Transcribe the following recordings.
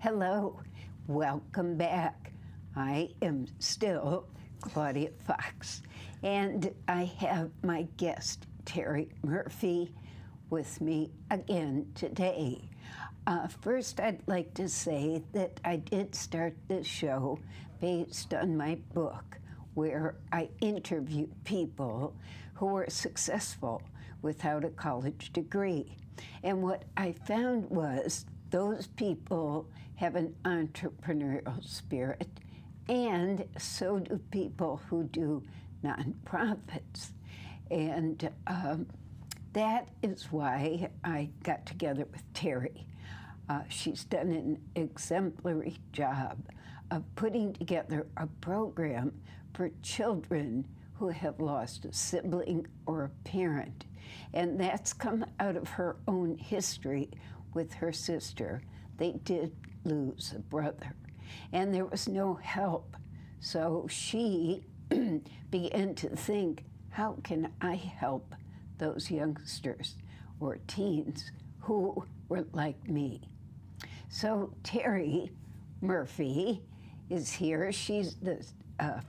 Hello, welcome back. I am still Claudia Fox, and I have my guest, Terry Murphy, with me again today. First, I'd like to say that I did start this show based on my book, where I interview people who were successful without a college degree. And what I found was those people have an entrepreneurial spirit, and so do people who do nonprofits. And that is why I got together with Terry. She's done an exemplary job of putting together a program for children who have lost a sibling or a parent. And that's come out of her own history with her sister. They did lose a brother, and there was no help. So she began to think, how can I help those youngsters or teens who were like me? So Terry Murphy is here. She's the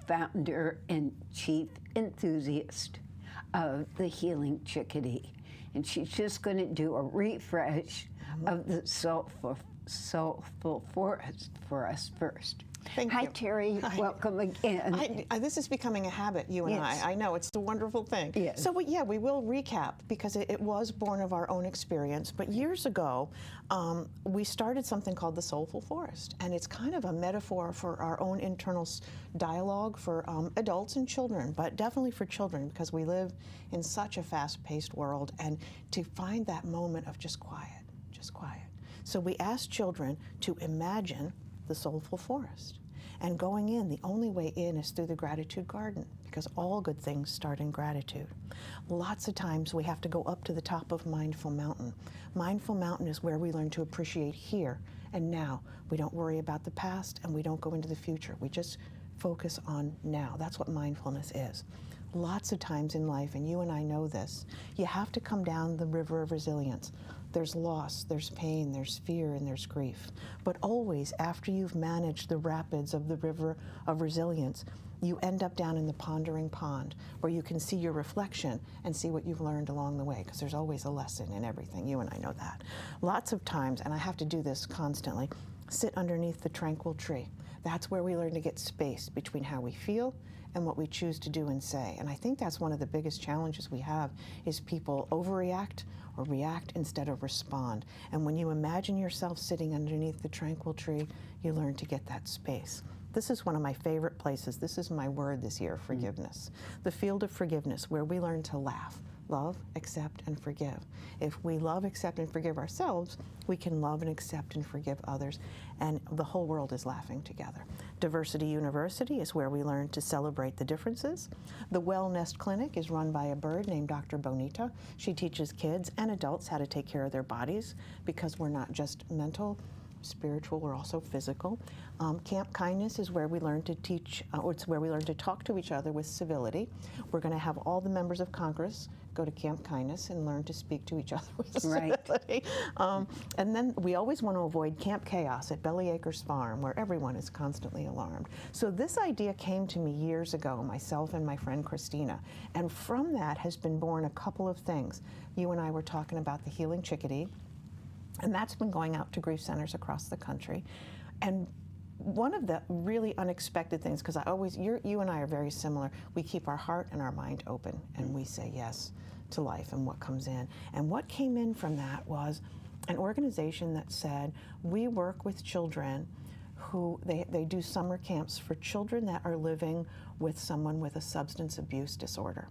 founder and chief enthusiast of the Healing Chickadee. And she's just going to do a refresh of the soulful forest for us first. Thank you. Hi, Terry. Hi. Welcome again. This is becoming a habit, you and Yes. I know, it's a wonderful thing. Yes. So, we will recap, because it was born of our own experience. But years ago, we started something called the Soulful Forest. And it's kind of a metaphor for our own internal dialogue for adults and children, but definitely for children, because we live in such a fast-paced world. And to find that moment of just quiet. So we asked children to imagine the soulful forest. And going in, the only way in is through the gratitude garden, because all good things start in gratitude. Lots of times we have to go up to the top of Mindful Mountain. Mindful Mountain is where we learn to appreciate here and now. We don't worry about the past, and we don't go into the future. We just focus on now. That's what mindfulness is. Lots of times in life, and you and I know this, you have to come down the river of resilience. There's loss, there's pain, there's fear, and there's grief. But always, after you've managed the rapids of the river of resilience, you end up down in the pondering pond, where you can see your reflection and see what you've learned along the way, because there's always a lesson in everything. You and I know that. Lots of times, and I have to do this constantly, sit underneath the tranquil tree. That's where we learn to get space between how we feel and what we choose to do and say. And I think that's one of the biggest challenges we have, is people overreact or react instead of respond. And when you imagine yourself sitting underneath the tranquil tree, you learn to get that space. This is one of my favorite places. This is my word this year, forgiveness. The field of forgiveness, where we learn to laugh. Love, accept, and forgive. If we love, accept, and forgive ourselves, we can love and accept and forgive others, and the whole world is laughing together. Diversity University is where we learn to celebrate the differences. The Well Nest Clinic is run by a bird named Dr. Bonita. She teaches kids and adults how to take care of their bodies, because we're not just mental, spiritual, we're also physical. Camp Kindness is where we learn to teach, or it's where we learn to talk to each other with civility. We're going to have all the members of Congress go to Camp Kindness and learn to speak to each other with civility. And then we always want to avoid Camp Chaos at Belly Acres Farm, where everyone is constantly alarmed. So this idea came to me years ago, myself and my friend Christina. And from that has been born a couple of things. You and I were talking about the Healing Chickadee, and that's been going out to grief centers across the country. And one of the really unexpected things, because you and I are very similar, we keep our heart and our mind open, and we say yes to life and what comes in. And what came in from that was an organization that said, we work with children who, they do summer camps for children that are living with someone with a substance abuse disorder.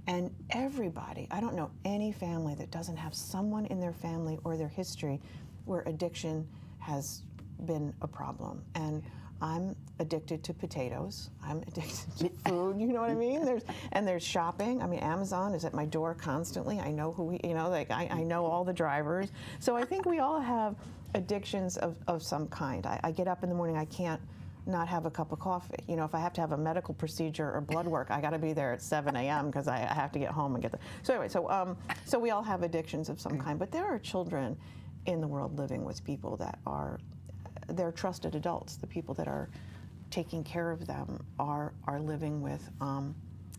And everybody, I don't know any family that doesn't have someone in their family or their history where addiction has been a problem. And I'm addicted to potatoes. I'm addicted to food, you know what I mean? There's shopping. I mean, Amazon is at my door constantly. I know who I know all the drivers. So I think we all have addictions of some kind. I get up in the morning, I can't not have a cup of coffee. You know, if I have to have a medical procedure or blood work, I got to be there at 7 a.m. because I have to get home and get there. So anyway, so we all have addictions of some kind, but there are children in the world living with people that are their trusted adults, the people that are taking care of them, are living with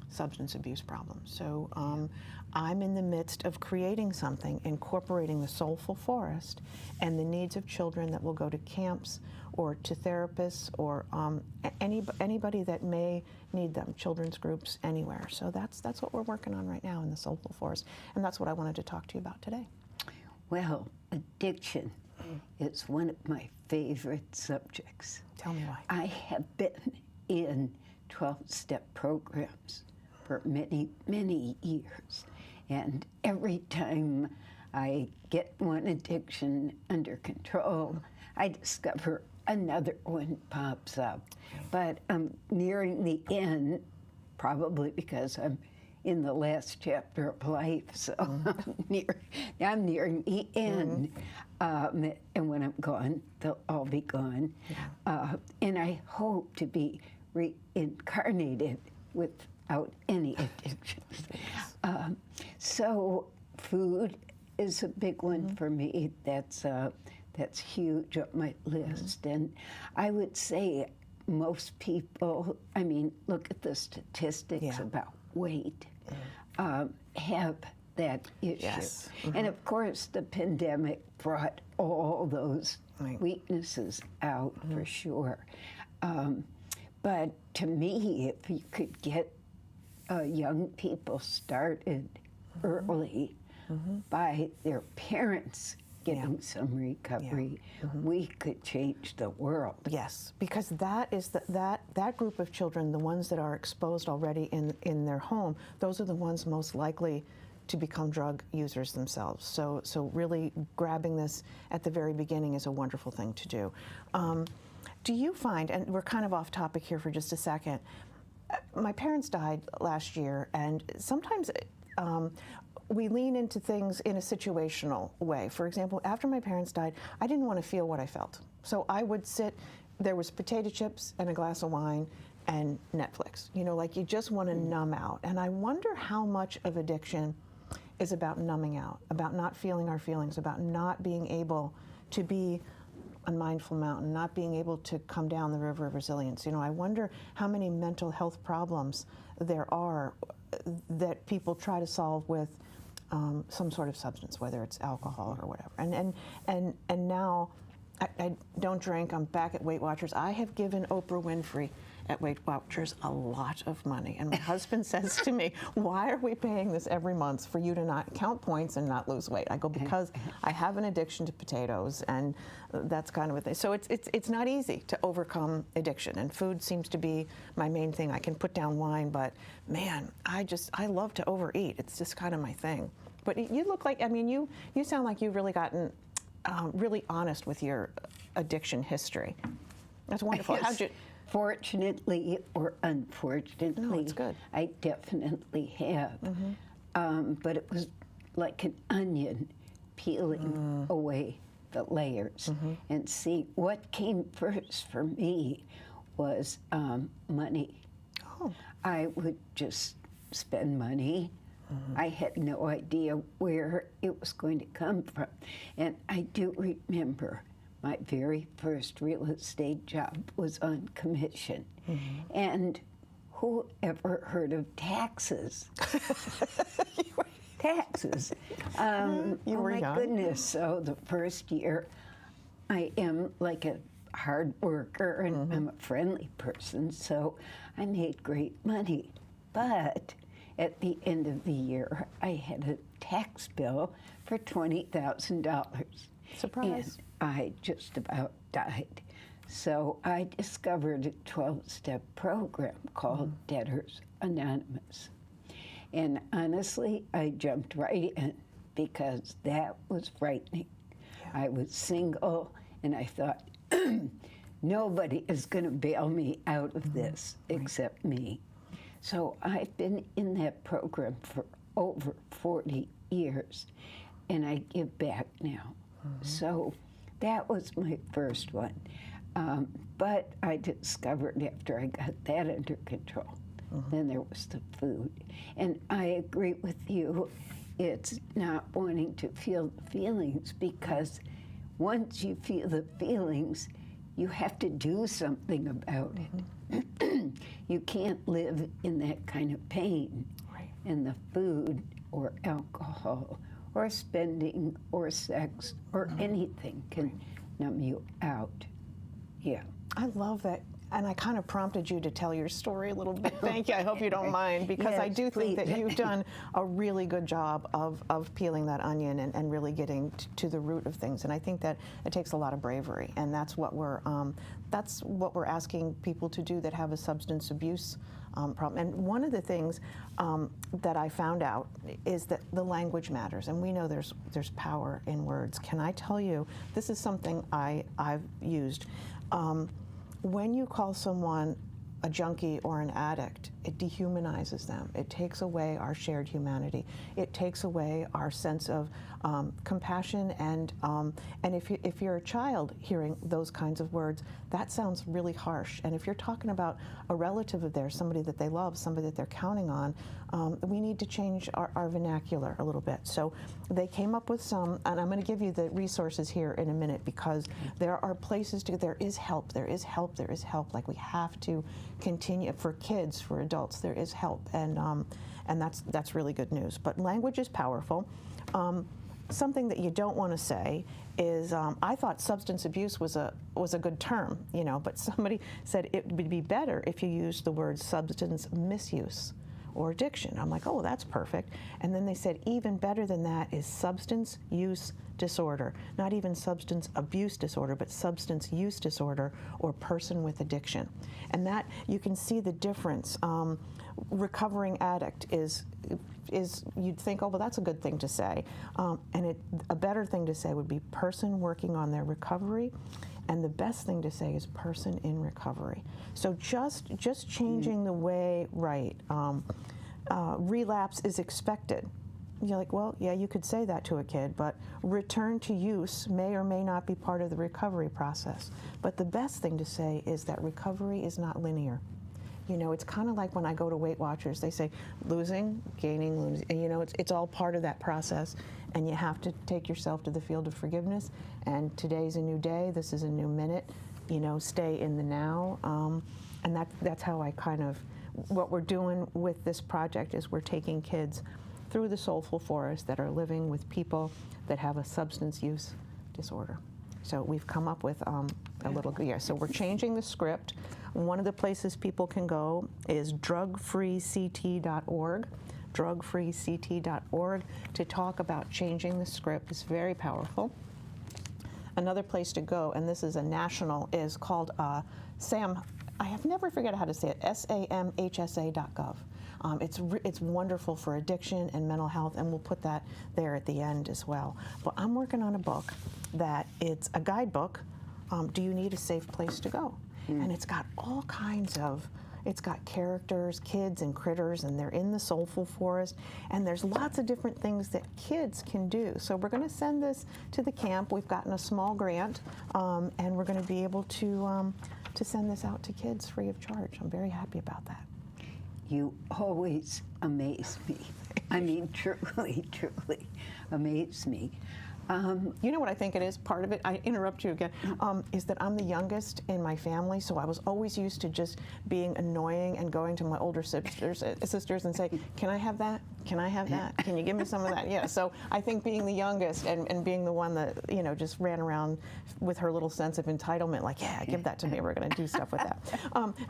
substance abuse problems. So I'm in the midst of creating something, incorporating the soulful forest and the needs of children that will go to camps or to therapists or anybody that may need them, children's groups, anywhere. So that's what we're working on right now in the soulful forest, and that's what I wanted to talk to you about today. Well, addiction is one of my favorite subjects. Tell me why. I have been in 12-step programs for many, many years. And every time I get one addiction under control, I discover another one pops up. But I'm nearing the end, probably because I'm in the last chapter of life, so I'm nearing the end. And when I'm gone, they'll all be gone. And I hope to be reincarnated without any addictions. So food is a big one for me. That's huge on my list. And I would say most people, I mean, look at the statistics about weight, have that issue. Yes. And of course, the pandemic brought all those weaknesses out for sure. But to me, if you could get young people started early by their parents getting some recovery, we could change the world. Yes, because that is that group of children, the ones that are exposed already in their home, those are the ones most likely to become drug users themselves. So really grabbing this at the very beginning is a wonderful thing to do. Do you find, and we're kind of off topic here for just a second, my parents died last year, and sometimes we lean into things in a situational way. For example, after my parents died, I didn't want to feel what I felt. So I would sit, there was potato chips and a glass of wine and Netflix. You know, like you just want to numb out. And I wonder how much of addiction is about numbing out, about not feeling our feelings, about not being able to be on Mindful Mountain, not being able to come down the river of resilience. You know, I wonder how many mental health problems there are that people try to solve with some sort of substance, whether it's alcohol or whatever. And now I don't drink. I'm back at Weight Watchers. I have given Oprah Winfrey at Weight Watchers a lot of money. And my husband says to me, why are we paying this every month for you to not count points and not lose weight? I go, because I have an addiction to potatoes, and that's kind of a thing. So it's not easy to overcome addiction, and food seems to be my main thing. I can put down wine, but man, I love to overeat. It's just kind of my thing. But you look like, I mean, you sound like you've really gotten really honest with your addiction history. That's wonderful. Yes. How'd you? Fortunately or unfortunately, No, it's good. I definitely have. But it was like an onion peeling away the layers. And see, what came first for me was money. Oh. I would just spend money. I had no idea where it was going to come from. And I do remember my very first real estate job was on commission. And who ever heard of taxes? Taxes. You were my young. goodness. So the first year, I am like a hard worker and I'm a friendly person, so I made great money. But at the end of the year, I had a tax bill for $20,000. Surprise. And I just about died. So I discovered a 12-step program called Debtors Anonymous. And honestly, I jumped right in because that was frightening. I was single, and I thought, nobody is going to bail me out of this except me. So I've been in that program for over 40 years, and I give back now. So that was my first one. But I discovered after I got that under control, then there was the food. And I agree with you, it's not wanting to feel the feelings, because once you feel the feelings, you have to do something about it. You can't live in that kind of pain. Right. And the food or alcohol or spending or sex or anything can numb you out. Yeah. I love that. And I kind of prompted you to tell your story a little bit. Thank you. I hope you don't mind, because I Yes, do think please. that you've done a really good job of peeling that onion and really getting to the root of things. And I think that it takes a lot of bravery, and that's what we're asking people to do that have a substance abuse problem. And one of the things that I found out is that the language matters, and we know there's power in words. Can I tell you, this is something I've used. When you call someone a junkie or an addict, it dehumanizes them. It takes away our shared humanity. It takes away our sense of compassion, and if you're a child hearing those kinds of words, that sounds really harsh. And if you're talking about a relative of theirs, somebody that they love, somebody that they're counting on, we need to change our vernacular a little bit. So they came up with some, and I'm going to give you the resources here in a minute, because there are places there is help, there is help, there is help. Like, we have to continue, for kids, for adults, there is help, and that's really good news. But language is powerful. Something that you don't want to say is, I thought substance abuse was a good term, but somebody said it would be better if you used the word substance misuse or addiction. I'm like, oh, that's perfect. And then they said even better than that is substance use disorder, not even substance abuse disorder, but substance use disorder, or person with addiction. And that, you can see the difference. Recovering addict is you'd think, oh, well, that's a good thing to say. And a better thing to say would be person working on their recovery. And the best thing to say is person in recovery. So just changing the way, right, relapse is expected. You're like, well, yeah, you could say that to a kid, but return to use may or may not be part of the recovery process. But the best thing to say is that recovery is not linear. It's kind of like when I go to Weight Watchers, they say losing, gaining, losing, and it's all part of that process, and you have to take yourself to the field of forgiveness, and today's a new day, this is a new minute, stay in the now, and that's how I what we're doing with this project is we're taking kids through the soulful forest that are living with people that have a substance use disorder. So we've come up with so we're changing the script. One of the places people can go is drugfreect.org, drugfreect.org, to talk about changing the script. It's very powerful. Another place to go, and this is a national, is called I have never forget how to say it, samhsa.gov. It's wonderful for addiction and mental health, and we'll put that there at the end as well. But I'm working on a book that it's a guidebook. Do you need a safe place to go? And it's got all kinds of, it's got characters, kids and critters, and they're in the soulful forest, and there's lots of different things that kids can do. So we're going to send this to the camp. We've gotten a small grant, and we're going to be able to send this out to kids free of charge. I'm very happy about that. You always amaze me. I mean, truly, truly amaze me. You know what I think it is? Part of it, I interrupt you again, is that I'm the youngest in my family, so I was always used to just being annoying and going to my older sisters and say, can I have that? Can I have that? Can you give me some of that? Yeah, so I think being the youngest and being the one that, just ran around with her little sense of entitlement, like, yeah, give that to me, we're going to do stuff with that.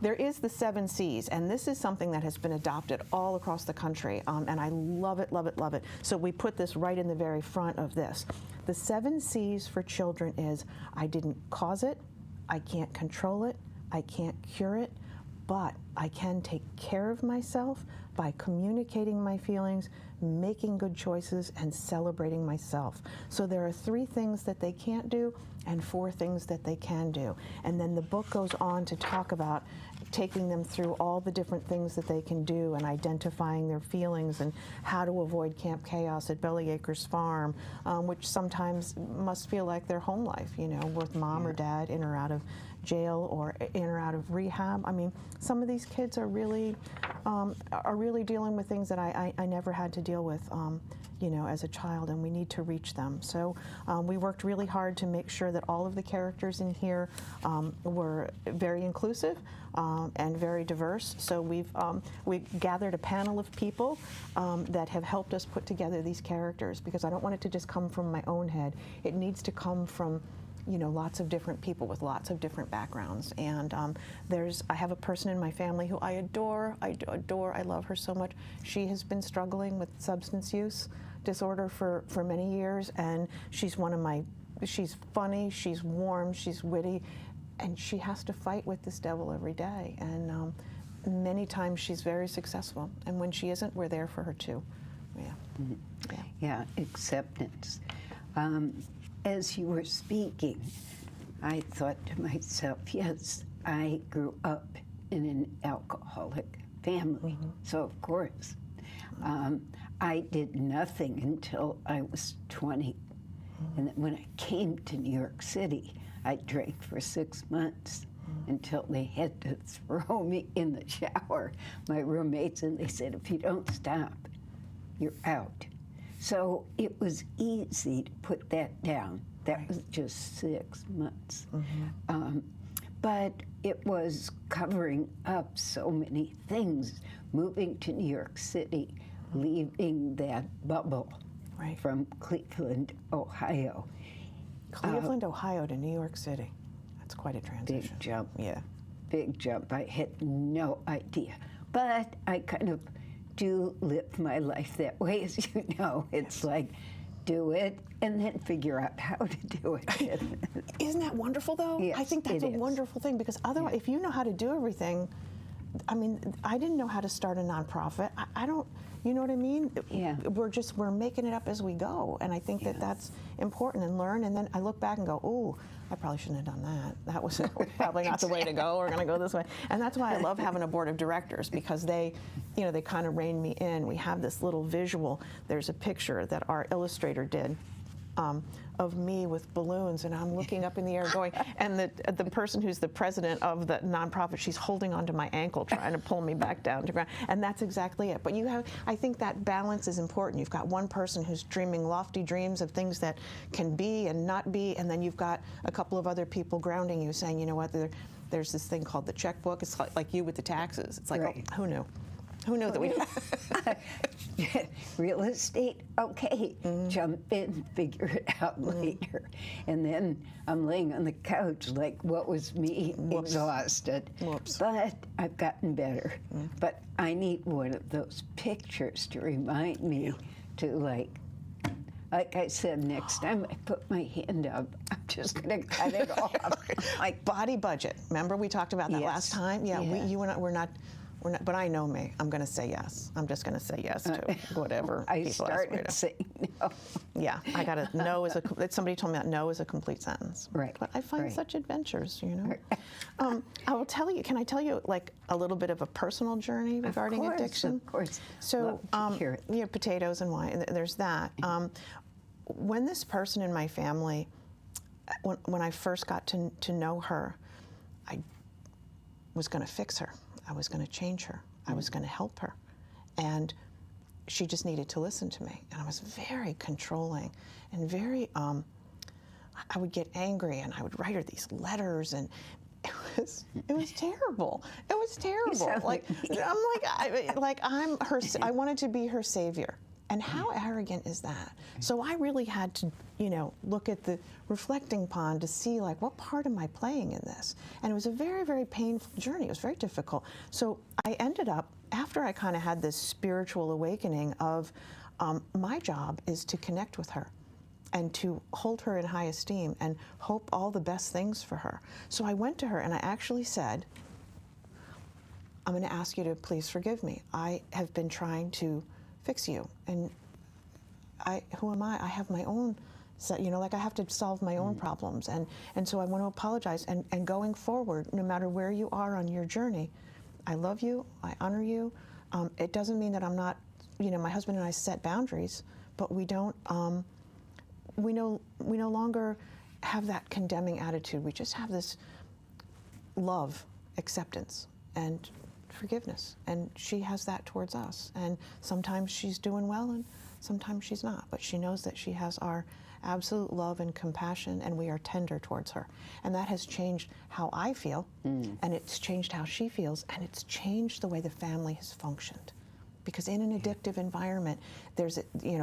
There is the 7 C's, and this is something that has been adopted all across the country, and I love it, love it, love it. So we put this right in the very front of this. The 7 C's for children is, I didn't cause it, I can't control it, I can't cure it, but I can take care of myself by communicating my feelings, making good choices, and celebrating myself. So there are 3 things that they can't do and 4 things that they can do. And then the book goes on to talk about taking them through all the different things that they can do and identifying their feelings and how to avoid Camp Chaos at Bellyacres Farm, which sometimes must feel like their home life, with mom or dad in or out of jail or in or out of rehab. I mean, some of these these kids are really dealing with things that I never had to deal with, you know, as a child, and we need to reach them. So we worked really hard to make sure that all of the characters in here were very inclusive and very diverse. So we gathered a panel of people that have helped us put together these characters, because I don't want it to just come from my own head. It needs to come from, you know, lots of different people with lots of different backgrounds. And I have a person in my family who I adore. I love her so much. She has been struggling with substance use disorder for many years, and she's she's funny, she's warm, she's witty, and she has to fight with this devil every day. And many times she's very successful, and when she isn't, we're there for her too. Yeah. Mm-hmm. Yeah, acceptance. As you were speaking, I thought to myself, yes, I grew up in an alcoholic family, so of course. I did nothing until I was 20. And then when I came to New York City, I drank for 6 months until they had to throw me in the shower, my roommates, and they said, if you don't stop, you're out. So it was easy to put that down. That was just 6 months. But it was covering up so many things, moving to New York City, leaving that bubble from Cleveland, Ohio. Cleveland, Ohio to New York City. That's quite a transition. Big jump. Yeah. Big jump. I had no idea. But I kind of do live my life that way, as you know. It's like, do it and then figure out how to do it. Isn't that wonderful, though? Yes, I think that's a wonderful thing, because otherwise, if you know how to do everything, I mean, I didn't know how to start a nonprofit. I don't, you know what I mean? Yeah. We're making it up as we go, and I think that that's important, and learn, and then I look back and go, ooh, I probably shouldn't have done that. That was probably not the way to go. We're going to go this way. And that's why I love having a board of directors, because they, you know, they kind of rein me in. We have this little visual. There's a picture that our illustrator did of me with balloons, and I'm looking up in the air going, and the person who's the president of the nonprofit, she's holding onto my ankle trying to pull me back down to ground, and that's exactly it. But you have, I think that balance is important. You've got one person who's dreaming lofty dreams of things that can be and not be, and then you've got a couple of other people grounding you, saying, you know what, there's this thing called the checkbook. It's like you with the taxes. It's like, oh, who knew? Who knew that we real estate? Okay, jump in, figure it out later. And then I'm laying on the couch like, what was me? Exhausted. But I've gotten better. But I need one of those pictures to remind me to, like I said, next time I put my hand up, I'm just going to cut it off. Like body budget. Remember we talked about that last time? Yeah, you and I, we're not, but I know me. I'm going to say yes. I'm just going to say yes to whatever I people started ask me to. saying no. Yeah, I got to, no is somebody told me that no is a complete sentence. Right. But I find such adventures, you know. I will tell you, can I tell you like a little bit of a personal journey regarding addiction? Of course. So, you know, potatoes and wine, there's that. When this person in my family, when I first got to know her, I was going to fix her. I was going to change her. I was going to help her. And she just needed to listen to me. And I was very controlling and very, I would get angry and I would write her these letters, and it was terrible. It was terrible. Like, I'm her, I wanted to be her savior. And how arrogant is that? So I really had to, you know, look at the reflecting pond to see, like, what part am I playing in this? And it was a very, very painful journey. It was very difficult. So I ended up, after I kind of had this spiritual awakening of my job is to connect with her and to hold her in high esteem and hope all the best things for her. So I went to her and I actually said, I'm going to ask you to please forgive me. I have been trying to fix you, and who am I? I have my own, you know, like I have to solve my own problems, and so I want to apologize, and going forward, no matter where you are on your journey, I love you, I honor you. It doesn't mean that I'm not, you know, my husband and I set boundaries, but we don't, we no longer have that condemning attitude. We just have this love, acceptance, and forgiveness, and she has that towards us. And sometimes she's doing well, and sometimes she's not. But she knows that she has our absolute love and compassion, and we are tender towards her. And that has changed how I feel, and it's changed how she feels, and it's changed the way the family has functioned. Because in an addictive environment, there's,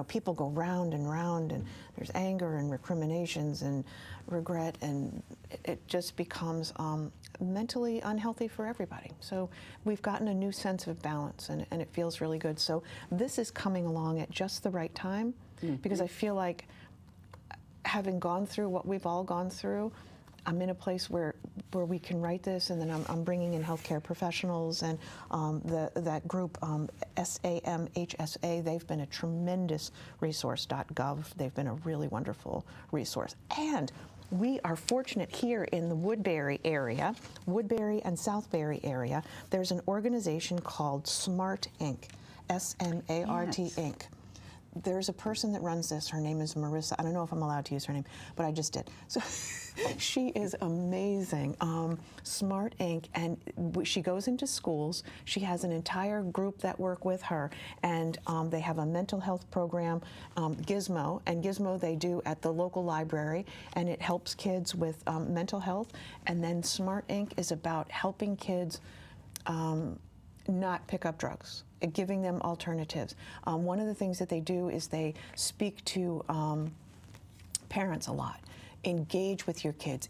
people go round and round, and there's anger and recriminations and regret, and it just becomes mentally unhealthy for everybody. So we've gotten a new sense of balance, and it feels really good. So this is coming along at just the right time, because I feel like, having gone through what we've all gone through, I'm in a place where we can write this, and then I'm bringing in healthcare professionals, and that group, SAMHSA, they've been a tremendous resource, .gov. They've been a really wonderful resource. And we are fortunate here in the Woodbury area, Woodbury and Southbury area, there's an organization called SMART Inc., SMART Yes. Inc. There's a person that runs this. Her name is Marissa. I don't know if I'm allowed to use her name, but I just did. So she is amazing. Smart Inc. And she goes into schools. She has an entire group that work with her, and they have a mental health program, Gizmo. And Gizmo they do at the local library, and it helps kids with mental health. And then Smart Inc. is about helping kids not pick up drugs, giving them alternatives. One of the things that they do is they speak to parents a lot. Engage with your kids,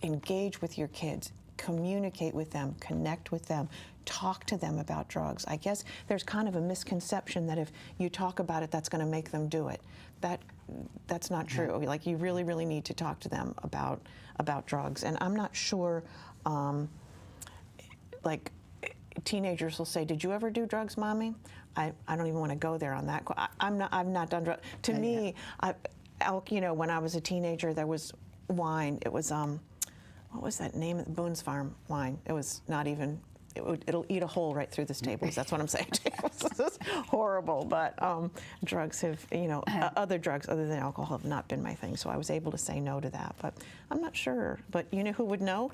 communicate with them, connect with them, talk to them about drugs. I guess there's kind of a misconception that if you talk about it, that's going to make them do it. That's not true. Like, you really, really need to talk to them about drugs. And I'm not sure, like, teenagers will say, "Did you ever do drugs, Mommy?" I don't even want to go there on that. I've not done drugs. To me, when I was a teenager, there was wine. It was what was that name? Boone's Farm wine. It was not even. It'll eat a hole right through the staples. That's what I'm saying. This is horrible. But drugs have, other drugs other than alcohol have not been my thing. So I was able to say no to that. But I'm not sure. But you know who would know?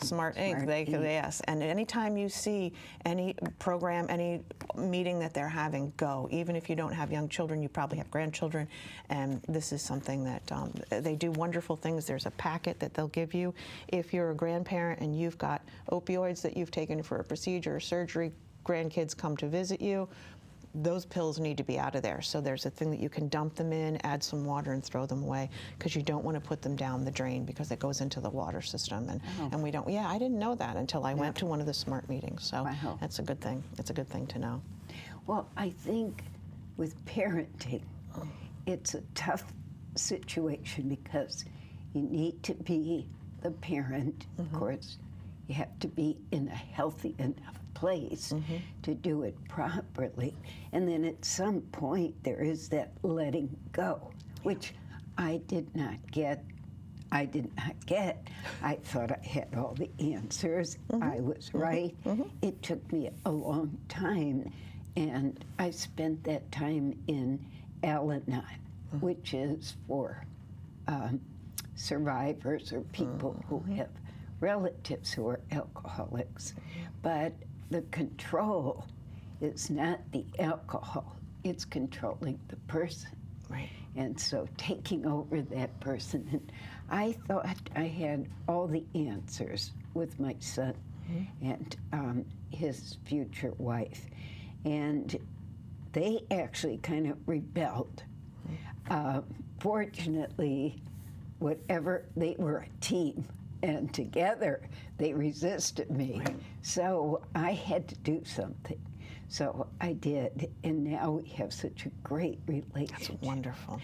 Smart Inc. Yes. And anytime you see any program, any meeting that they're having, go. Even if you don't have young children, you probably have grandchildren. And this is something that they do wonderful things. There's a packet that they'll give you if you're a grandparent and you've got opioids that you've taken for a procedure or surgery. Grandkids come to visit you. Those pills need to be out of there. So there's a thing that you can dump them in, add some water, and throw them away, because you don't want to put them down the drain, because it goes into the water system. And we don't. Yeah, I didn't know that until I went to one of the SMART meetings. So that's a good thing. It's a good thing to know. Well, I think with parenting, it's a tough situation, because you need to be the parent. Of course, you have to be in a healthy enough place to do it properly. And then at some point there is that letting go, which I did not get. I thought I had all the answers. I was right. It took me a long time, and I spent that time in Al-Anon, which is for survivors or people who have relatives who are alcoholics. But the control is not the alcohol, it's controlling the person. Right. And so taking over that person, and I thought I had all the answers with my son and his future wife. And they actually kind of rebelled. Fortunately, they were a team, and together they resisted me. Right. So I had to do something. So I did, and now we have such a great relationship. That's wonderful.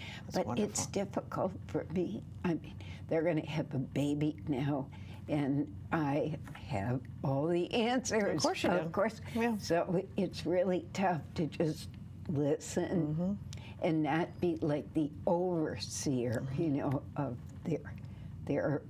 It's difficult for me. I mean, they're going to have a baby now, and I have all the answers. Of course you do. Of course. Yeah. So it's really tough to just listen and not be like the overseer, of their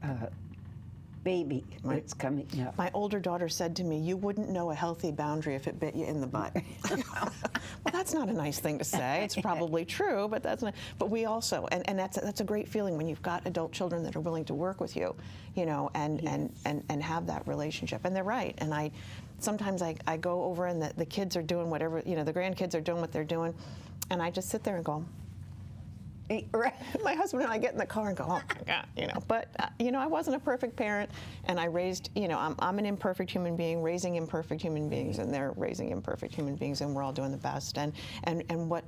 baby that's coming up. My older daughter said to me, "You wouldn't know a healthy boundary if it bit you in the butt." Well, that's not a nice thing to say. It's probably true, but that's not. But we also, and that's a great feeling when you've got adult children that are willing to work with you, you know, and have that relationship. And they're right. And sometimes I go over and the kids are doing whatever, you know, the grandkids are doing what they're doing, and I just sit there and go. My husband and I get in the car and go, oh my God, you know. But you know, I wasn't a perfect parent, and I raised, you know, I'm an imperfect human being raising imperfect human beings, and they're raising imperfect human beings, and we're all doing the best. And what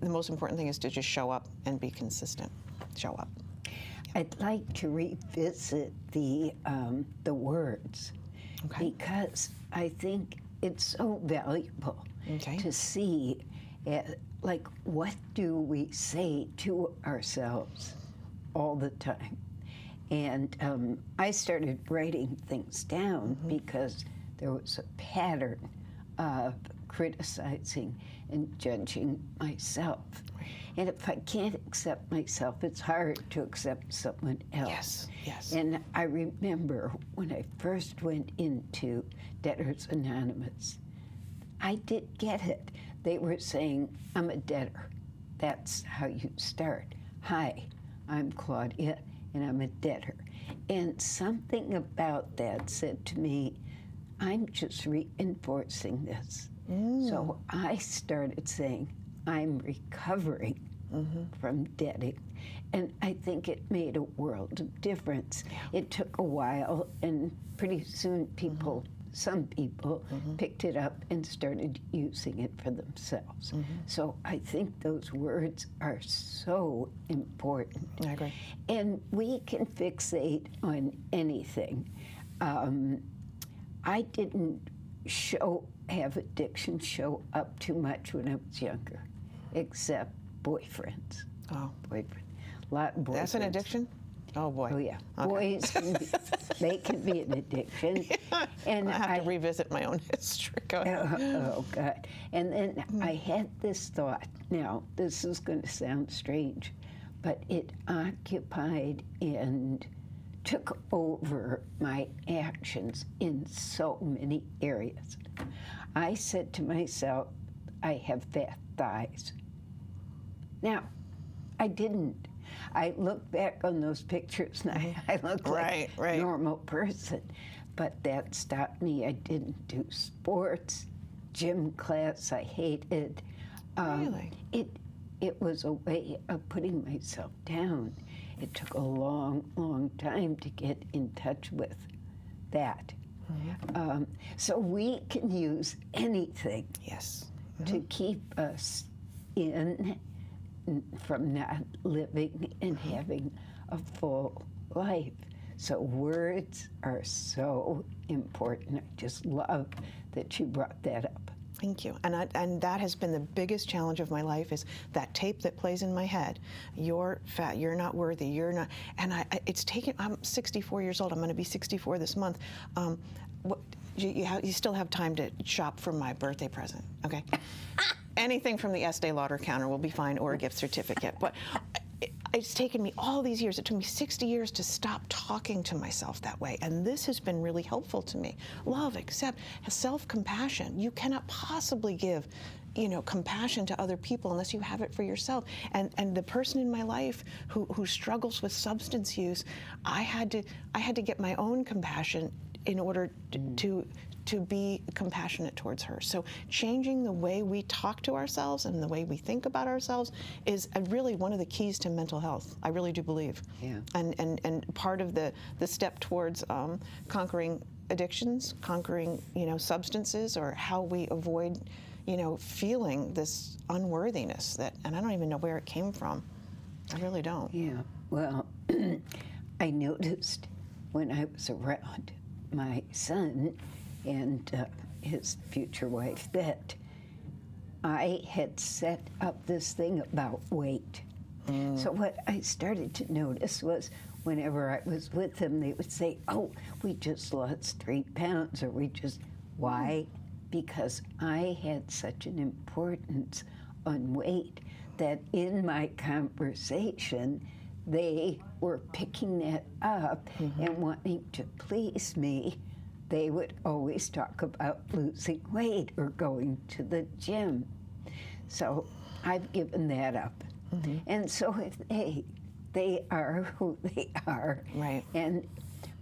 the most important thing is to just show up and be consistent. Show up. I'd like to revisit the words, because I think it's so valuable to see. Like, what do we say to ourselves all the time? And I started writing things down because there was a pattern of criticizing and judging myself. And if I can't accept myself, it's hard to accept someone else. Yes. And I remember when I first went into Debtors Anonymous, I did get it. They were saying, I'm a debtor. That's how you start. Hi, I'm Claudia, and I'm a debtor. And something about that said to me, I'm just reinforcing this. So I started saying, I'm recovering from debting. And I think it made a world of difference. It took a while, and pretty soon some people picked it up and started using it for themselves. So I think those words are so important. I agree. And we can fixate on anything. I didn't have addiction show up too much when I was younger, except boyfriends. Oh. Boyfriend. A lot of boyfriends. That's an addiction? Oh, boy. Oh, yeah. Okay. Boys, they can be an addiction. And I have to revisit my own history. Go ahead. Oh, God. And then I had this thought. Now, this is going to sound strange, but it occupied and took over my actions in so many areas. I said to myself, I have fat thighs. Now, I didn't. I look back on those pictures and I look like a normal person. But that stopped me. I didn't do sports, gym class I hated. Really? It was a way of putting myself down. It took a long, long time to get in touch with that. So we can use anything to keep us from not living and having a full life. So words are so important. I just love that you brought that up. Thank you. And that has been the biggest challenge of my life, is that tape that plays in my head. You're fat, you're not worthy, you're not. And I'm 64 years old. I'm going to be 64 this month. You still have time to shop for my birthday present, okay? Anything from the Estee Lauder counter will be fine, or a gift certificate. But it's taken me all these years. It took me 60 years to stop talking to myself that way. And this has been really helpful to me. Love, accept, self-compassion. You cannot possibly give, compassion to other people unless you have it for yourself. And the person in my life who struggles with substance use, I had to get my own compassion in order to be compassionate towards her. So changing the way we talk to ourselves and the way we think about ourselves is really one of the keys to mental health. I really do believe. Yeah. And part of the step towards conquering addictions, conquering substances, or how we avoid feeling this unworthiness and I don't even know where it came from. I really don't. Yeah. Well, I noticed when I was around my son and his future wife that I had set up this thing about weight. So what I started to notice was whenever I was with them, they would say, oh, we just lost 3 pounds, or why? Because I had such an importance on weight that in my conversation, they were picking that up and wanting to please me, they would always talk about losing weight or going to the gym. So I've given that up. And so if they are who they are. Right.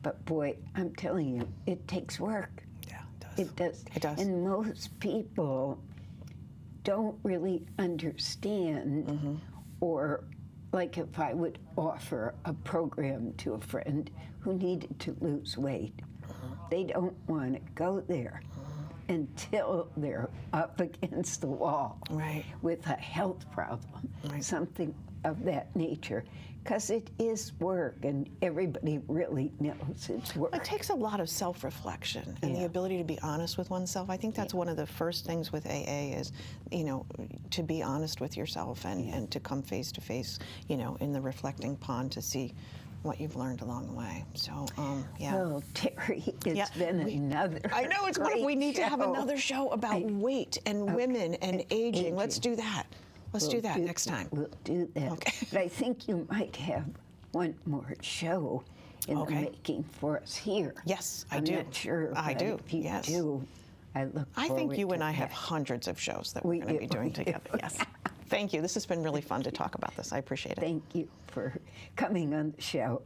But boy, I'm telling you, it takes work. Yeah, it does. It does. It does. And most people don't really understand, or like if I would offer a program to a friend who needed to lose weight, they don't want to go there until they're up against the wall with a health problem, something of that nature. Because it is work, and everybody really knows it's work. It takes a lot of self-reflection and the ability to be honest with oneself. I think that's one of the first things with AA is, to be honest with yourself and to come face to face, in the reflecting pond to see what you've learned along the way. So, Well, Terry, it's been another. I know it's great we need show. to have another show about weight and women and aging. Let's do that. Let's do that next time. We'll do that. Okay. But I think you might have one more show in the making for us here. Yes, I I'm do. not sure. I but do. If you Yes. do, I look I forward think you to and I that. have hundreds of shows that we're We going to be do. doing together. Yes. Thank you. This has been really fun to talk about this. I appreciate it. Thank you for coming on the show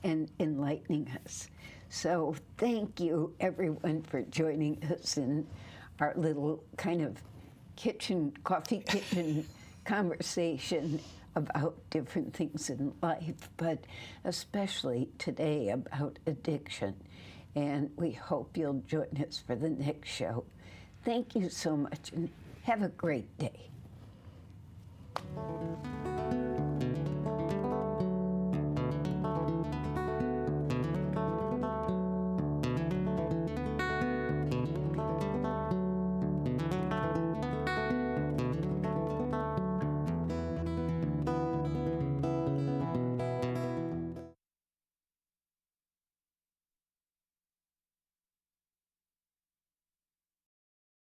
and enlightening us. So thank you, everyone, for joining us in our little kind of coffee kitchen conversation about different things in life, but especially today about addiction. And we hope you'll join us for the next show. Thank you so much, and have a great day.